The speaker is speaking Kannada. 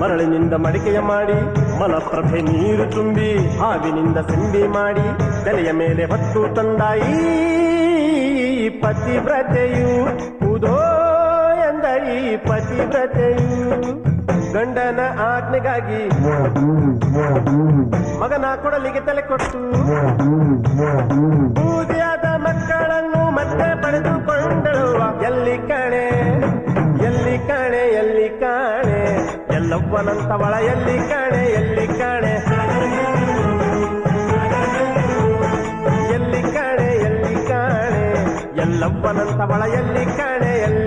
ಮರಳಿನಿಂದ ಮಡಿಕೆಯ ಮಾಡಿ ಮಲಪ್ರಭೆ ನೀರು ತುಂಬಿ ಹಾವಿನಿಂದ ಸಿಂಬಿ ಮಾಡಿ ತಲೆಯ ಮೇಲೆ ಹೊತ್ತು ತಂದಾಯಿ ಪತಿವ್ರತೆಯು ಉದೋ ಎಂದ ಈ ಪತಿವ್ರತೆಯು ಗಂಡನ ಆಜ್ಞೆಗಾಗಿ ಮಗನ ಕೊಡಲಿಗೆ ತಲೆ ಕೊಟ್ಟು ಬೂದಿಯಾದ ಮಕ್ಕಳನ್ನು ಮತ್ತೆ ಪಡೆದುಕೊಂಡಳು ಎಲ್ಲಿ ಕಾಣೆ ಎಲ್ಲಿ ಕಾಣೆ ಎಲ್ಲಿ ಕಾಣೆ ಎಲ್ಲವ್ವನಂತವಳ ಎಲ್ಲಿ ಕಾಣೆ ಎಲ್ಲಿ ಕಾಣೆ ಎಲ್ಲಿ ಕಾಣೆ ಎಲ್ಲಿ ಕಾಣೆ ಎಲ್ಲವ್ವನಂತವಳ ಎಲ್ಲಿ ಕಾಣೆ ಎಲ್ಲಿ